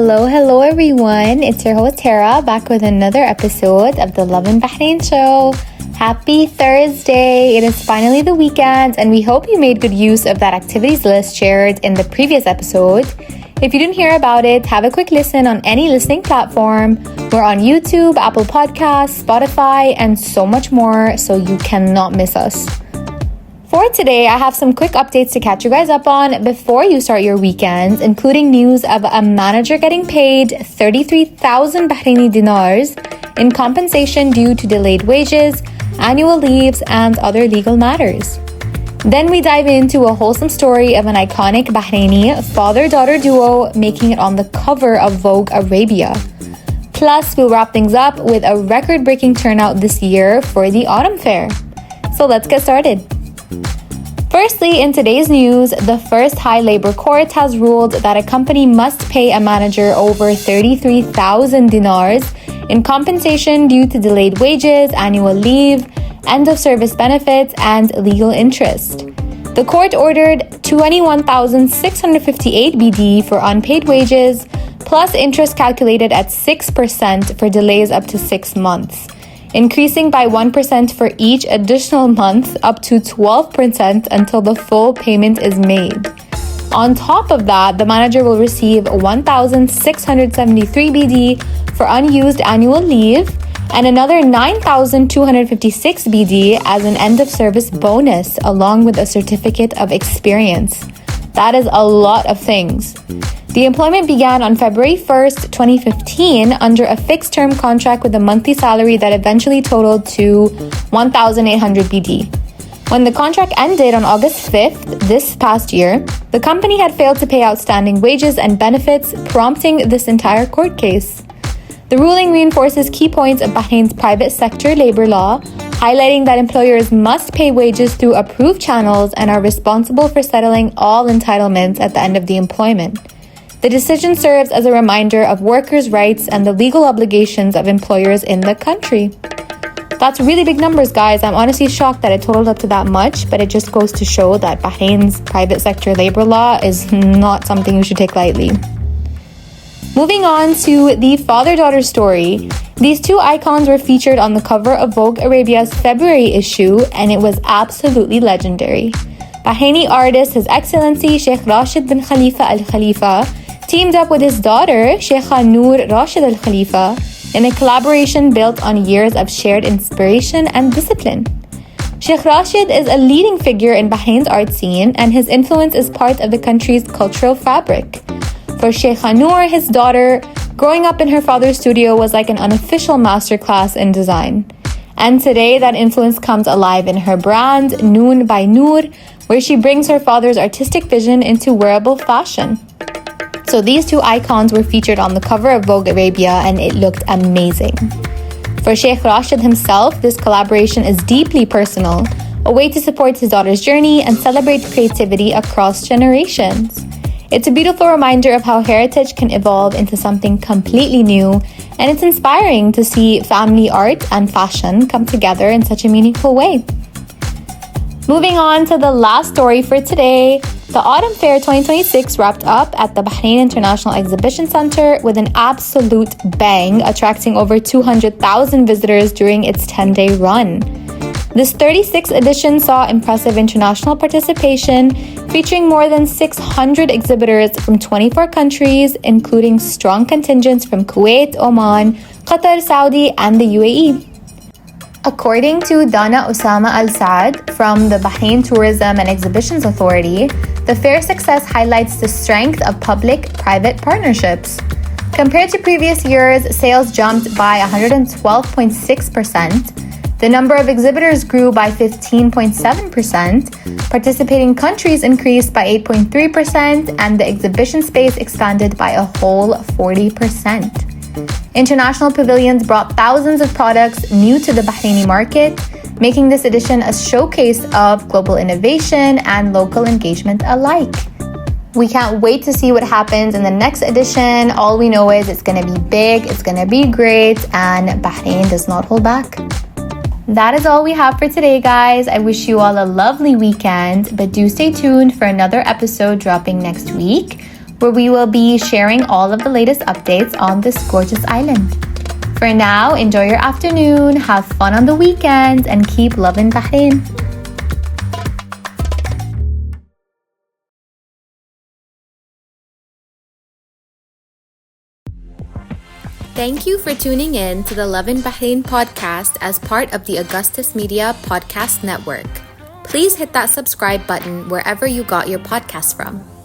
Hello everyone. It's your host Tara back with another episode of the Love in Bahrain show. Happy Thursday. It is finally the weekend and we hope you made good use of that activities list shared in the previous episode. If you didn't hear about it, have a quick listen on any listening platform. We're on YouTube, Apple Podcasts, Spotify, and so much more, so you cannot miss us. For today, I have some quick updates to catch you guys up on before you start your weekends, including news of a manager getting paid 33,000 Bahraini dinars in compensation due to delayed wages, annual leaves, and other legal matters. Then we dive into a wholesome story of an iconic Bahraini father-daughter duo making it on the cover of Vogue Arabia. Plus, we'll wrap things up with a record-breaking turnout this year for the autumn fair. So let's get started. Firstly, in today's news, the first high labor court has ruled that a company must pay a manager over 33,000 dinars in compensation due to delayed wages, annual leave, end of service benefits, and legal interest. The court ordered 21,658 BD for unpaid wages, plus interest calculated at 6% for delays up to 6 months, increasing by 1% for each additional month up to 12% until the full payment is made. On top of that, the manager will receive 1,673 BD for unused annual leave and another 9,256 BD as an end-of-service bonus, along with a certificate of experience. That is a lot of things. The employment began on February 1st, 2015 under a fixed-term contract with a monthly salary that eventually totaled to 1,800 BD. When the contract ended on August 5th, this past year, the company had failed to pay outstanding wages and benefits, prompting this entire court case. The ruling reinforces key points of Bahrain's private sector labor law, highlighting that employers must pay wages through approved channels and are responsible for settling all entitlements at the end of the employment. The decision serves as a reminder of workers' rights and the legal obligations of employers in the country. That's really big numbers, guys. I'm honestly shocked that it totaled up to that much, but it just goes to show that Bahrain's private sector labor law is not something you should take lightly. Moving on to the father-daughter story. These two icons were featured on the cover of Vogue Arabia's February issue, and it was absolutely legendary. Bahraini artist His Excellency Sheikh Rashid bin Khalifa Al Khalifa teamed up with his daughter, Sheikha Noor Rashid Al Khalifa, in a collaboration built on years of shared inspiration and discipline. Sheikh Rashid is a leading figure in Bahrain's art scene, and his influence is part of the country's cultural fabric. For Sheikha Noor, his daughter, growing up in her father's studio was like an unofficial masterclass in design. And today, that influence comes alive in her brand, Noon by Noor, where she brings her father's artistic vision into wearable fashion. So these two icons were featured on the cover of Vogue Arabia, and it looked amazing. For Sheikh Rashid himself, this collaboration is deeply personal, a way to support his daughter's journey and celebrate creativity across generations. It's a beautiful reminder of how heritage can evolve into something completely new, and it's inspiring to see family art and fashion come together in such a meaningful way. Moving on to the last story for today, the Autumn Fair 2026 wrapped up at the Bahrain International Exhibition Center with an absolute bang, attracting over 200,000 visitors during its 10-day run. This 36th edition saw impressive international participation, featuring more than 600 exhibitors from 24 countries, including strong contingents from Kuwait, Oman, Qatar, Saudi, and the UAE. According to Dana Osama Al Saad from the Bahrain Tourism and Exhibitions Authority, the fair's success highlights the strength of public-private partnerships. Compared to previous years, sales jumped by 112.6%. The number of exhibitors grew by 15.7%, participating countries increased by 8.3%, and the exhibition space expanded by a whole 40%. International pavilions brought thousands of products new to the Bahraini market, making this edition a showcase of global innovation and local engagement alike. We can't wait to see what happens in the next edition. All we know is it's going to be big, it's going to be great, and Bahrain does not hold back. That is all we have for today, guys. I wish you all a lovely weekend, but do stay tuned for another episode dropping next week. where we will be sharing all of the latest updates on this gorgeous island. For now, enjoy your afternoon, have fun on the weekends, and keep loving Bahrain. Thank you for tuning in to the Love in Bahrain podcast as part of the Augustus Media Podcast Network. Please hit that subscribe button wherever you got your podcasts from.